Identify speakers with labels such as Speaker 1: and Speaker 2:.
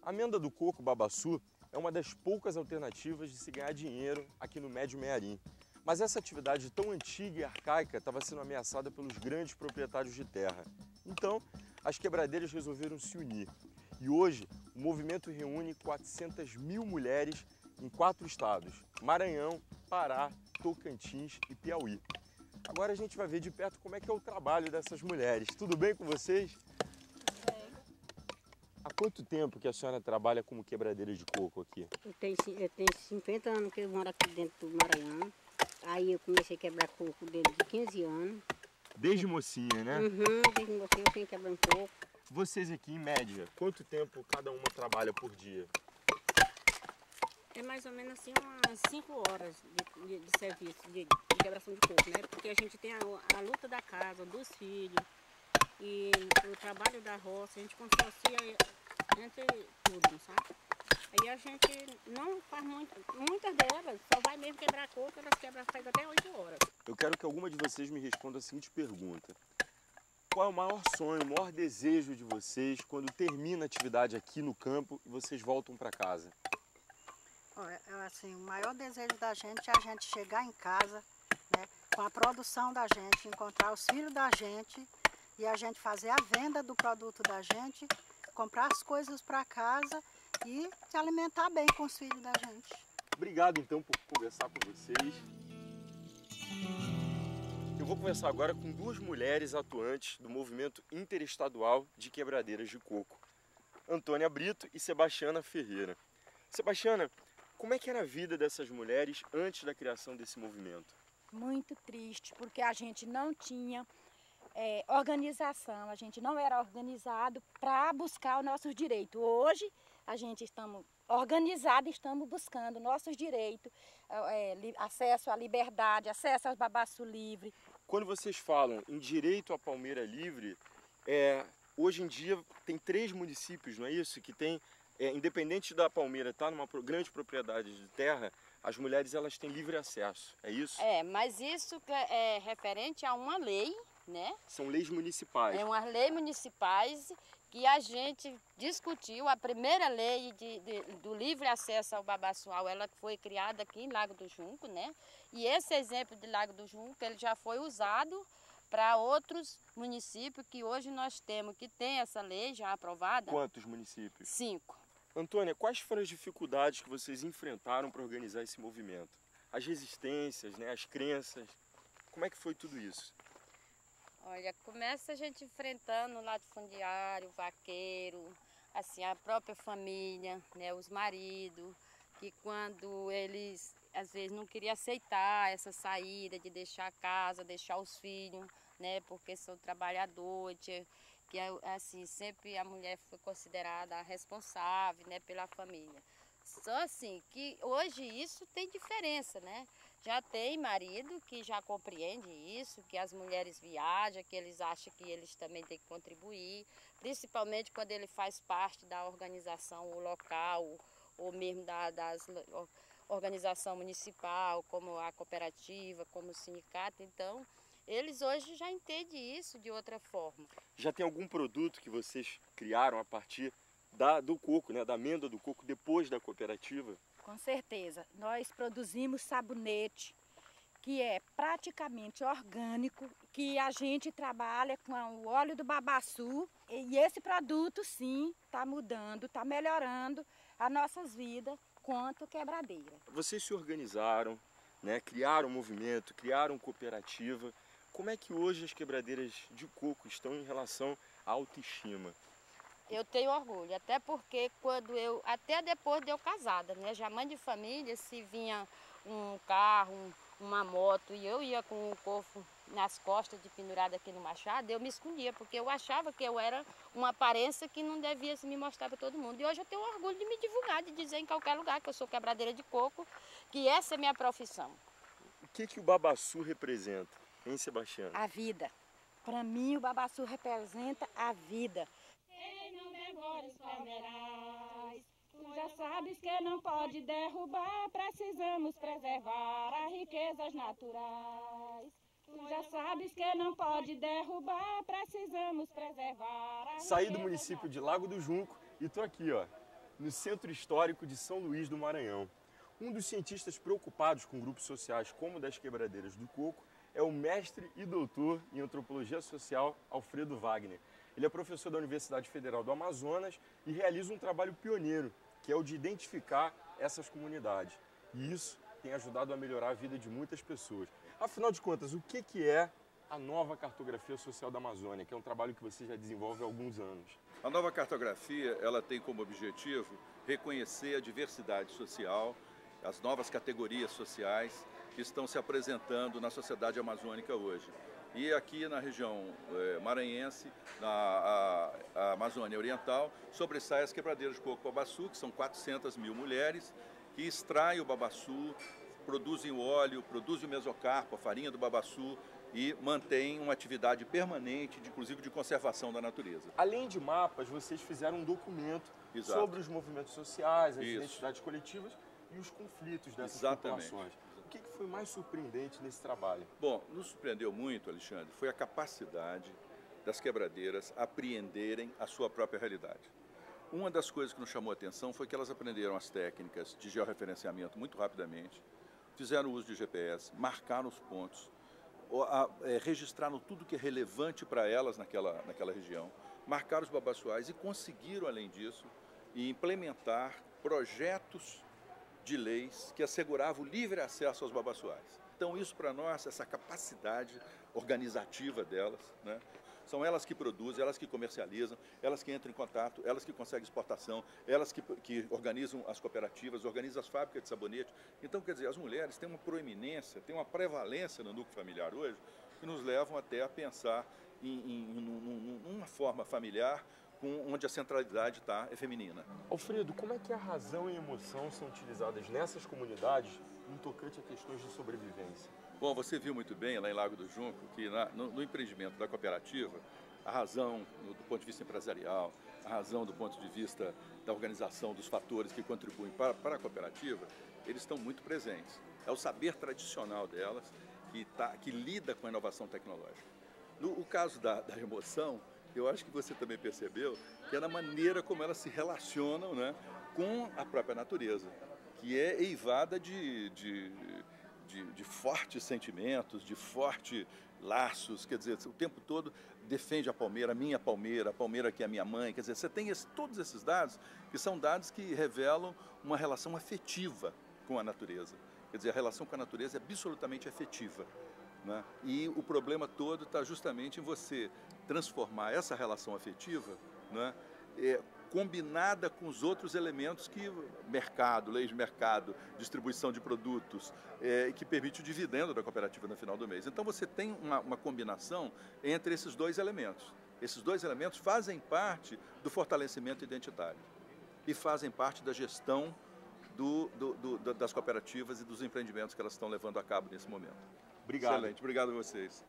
Speaker 1: A amêndoa do coco babaçu é uma das poucas alternativas de se ganhar dinheiro aqui no Médio Mearim. Mas essa atividade tão antiga e arcaica estava sendo ameaçada pelos grandes proprietários de terra. Então, as quebradeiras resolveram se unir. E hoje, o movimento reúne 400 mil mulheres em 4 estados: Maranhão, Pará, Tocantins e Piauí. Agora a gente vai ver de perto como é que é o trabalho dessas mulheres. Tudo bem com vocês?
Speaker 2: Bem.
Speaker 1: Há quanto tempo que a senhora trabalha como quebradeira de coco aqui?
Speaker 2: Eu tenho 50 anos que eu moro aqui dentro do Maranhão. Aí eu comecei a quebrar coco desde 15 anos.
Speaker 1: Desde mocinha, né?
Speaker 2: Desde mocinha eu tenho quebrando coco.
Speaker 1: Vocês aqui, em média, quanto tempo cada uma trabalha por dia?
Speaker 2: É mais ou menos assim umas 5 horas de serviço, de quebração de coco, né? Porque a gente tem a luta da casa, dos filhos e o trabalho da roça, a gente consorcia entre tudo, sabe? Aí a gente não faz muitas delas, só vai mesmo quebrar coco, elas quebram, faz até 8 horas.
Speaker 1: Eu quero que alguma de vocês me responda a seguinte pergunta. Qual é o maior sonho, o maior desejo de vocês quando termina a atividade aqui no campo e vocês voltam para casa?
Speaker 3: Olha, assim, o maior desejo da gente é a gente chegar em casa, né, com a produção da gente, encontrar os filhos da gente e a gente fazer a venda do produto da gente, comprar as coisas para casa e se alimentar bem com os filhos da gente.
Speaker 1: Obrigado então por conversar com vocês. Eu vou conversar agora com 2 mulheres atuantes do movimento interestadual de quebradeiras de coco, Antônia Brito e Sebastiana Ferreira. Sebastiana, como é que era a vida dessas mulheres antes da criação desse movimento?
Speaker 4: Muito triste, porque a gente não tinha organização, a gente não era organizado para buscar os nossos direitos. Hoje a gente estamos organizados, estamos buscando nossos direitos, acesso à liberdade, acesso aos babaçu livre.
Speaker 1: Quando vocês falam em direito à palmeira livre, hoje em dia tem 3 municípios, não é isso? Que tem, independente da palmeira estar numa grande propriedade de terra, as mulheres elas têm livre acesso, é isso?
Speaker 2: Mas isso é referente a uma lei, né?
Speaker 1: São leis municipais.
Speaker 2: É umas leis municipais que a gente discutiu. A primeira lei do livre acesso ao babaçual, ela foi criada aqui em Lago do Junco, né? E esse exemplo de Lago do Junco, ele já foi usado para outros municípios que hoje nós temos, que tem essa lei já aprovada.
Speaker 1: Quantos municípios?
Speaker 2: 5.
Speaker 1: Antônia, quais foram as dificuldades que vocês enfrentaram para organizar esse movimento? As resistências, né? As crenças, como é que foi tudo isso?
Speaker 2: Olha, começa a gente enfrentando o latifundiário, o vaqueiro, assim, a própria família, né, os maridos, que quando eles, às vezes, não queriam aceitar essa saída de deixar a casa, deixar os filhos, né, porque são trabalhadores, que assim, sempre a mulher foi considerada a responsável, né, pela família. Só assim, que hoje isso tem diferença, né? Já tem marido que já compreende isso, que as mulheres viajam, que eles acham que eles também têm que contribuir, principalmente quando ele faz parte da organização local, ou mesmo das organização municipal, como a cooperativa, como o sindicato. Então, eles hoje já entendem isso de outra forma.
Speaker 1: Já tem algum produto que vocês criaram a partir do coco, né, da amêndoa do coco, depois da cooperativa?
Speaker 4: Com certeza. Nós produzimos sabonete, que é praticamente orgânico, que a gente trabalha com o óleo do babaçu. E esse produto, sim, está mudando, está melhorando as nossas vidas quanto quebradeira.
Speaker 1: Vocês se organizaram, né, criaram um movimento, criaram cooperativa. Como é que hoje as quebradeiras de coco estão em relação à autoestima?
Speaker 2: Eu tenho orgulho, até porque até depois de eu casada, né? Já mãe de família, se vinha um carro, uma moto e eu ia com o cofre nas costas de pendurada aqui no machado, eu me escondia, porque eu achava que eu era uma aparência que não devia se me mostrar para todo mundo. E hoje eu tenho orgulho de me divulgar, de dizer em qualquer lugar que eu sou quebradeira de coco, que essa é minha profissão.
Speaker 1: O que o babaçu representa, hein, Sebastiana?
Speaker 4: A vida. Para mim, o babaçu representa a vida.
Speaker 5: Não devora os palmeirais, tu já sabes que não pode derrubar, precisamos preservar as riquezas naturais. Tu já sabes que não pode derrubar, precisamos preservar as
Speaker 1: Saí do município de Lago do Junco e tô aqui, ó, no Centro Histórico de São Luís do Maranhão. Um dos cientistas preocupados com grupos sociais como o das quebradeiras do coco é o mestre e doutor em antropologia social Alfredo Wagner. Ele é professor da Universidade Federal do Amazonas e realiza um trabalho pioneiro, que é o de identificar essas comunidades. E isso tem ajudado a melhorar a vida de muitas pessoas. Afinal de contas, o que é a nova cartografia social da Amazônia, que é um trabalho que você já desenvolve há alguns anos?
Speaker 6: A nova cartografia, ela tem como objetivo reconhecer a diversidade social, as novas categorias sociais que estão se apresentando na sociedade amazônica hoje. E aqui na região maranhense, na Amazônia Oriental, sobressai as quebradeiras de coco-babaçu, que são 400 mil mulheres que extraem o babaçu, produzem o óleo, produzem o mesocarpo, a farinha do babaçu, e mantém uma atividade permanente, inclusive de conservação da natureza.
Speaker 1: Além de mapas, vocês fizeram um documento
Speaker 6: Exato.
Speaker 1: sobre os movimentos sociais, as
Speaker 6: Isso.
Speaker 1: identidades coletivas e os conflitos dessas
Speaker 6: Exatamente.
Speaker 1: populações. O que foi mais surpreendente nesse trabalho?
Speaker 6: Bom, nos surpreendeu muito, Alexandre, foi a capacidade das quebradeiras apreenderem a sua própria realidade. Uma das coisas que nos chamou a atenção foi que elas aprenderam as técnicas de georreferenciamento muito rapidamente, fizeram uso de GPS, marcaram os pontos, registraram tudo que é relevante para elas naquela região, marcaram os babaçuais e conseguiram, além disso, implementar projetos de leis que asseguravam o livre acesso aos babaçuais. Então isso para nós, essa capacidade organizativa delas, né? São elas que produzem, elas que comercializam, elas que entram em contato, elas que conseguem exportação, elas que organizam as cooperativas, organizam as fábricas de sabonete. Então, quer dizer, as mulheres têm uma proeminência, têm uma prevalência no núcleo familiar hoje, que nos levam até a pensar em uma forma familiar onde a centralidade é feminina.
Speaker 1: Alfredo, como é que a razão e a emoção são utilizadas nessas comunidades no tocante a questões de sobrevivência?
Speaker 6: Bom, você viu muito bem lá em Lago do Junco que no empreendimento da cooperativa, a razão do ponto de vista empresarial, a razão do ponto de vista da organização dos fatores que contribuem para a cooperativa, eles estão muito presentes. É o saber tradicional delas que lida com a inovação tecnológica. No caso da emoção, eu acho que você também percebeu que é na maneira como elas se relacionam, né, com a própria natureza, que é eivada de fortes sentimentos, de fortes laços, quer dizer, o tempo todo defende a minha palmeira, a palmeira que é a minha mãe, quer dizer, você tem todos esses dados que são dados que revelam uma relação afetiva com a natureza, quer dizer, a relação com a natureza é absolutamente afetiva, né? E o problema todo está justamente em você transformar essa relação afetiva, né, combinada com os outros elementos que mercado, leis de mercado, distribuição de produtos, que permite o dividendo da cooperativa no final do mês. Então você tem uma combinação entre esses dois elementos. Esses dois elementos fazem parte do fortalecimento identitário e fazem parte da gestão das cooperativas e dos empreendimentos que elas estão levando a cabo nesse momento.
Speaker 1: Obrigado.
Speaker 6: Excelente, obrigado a vocês.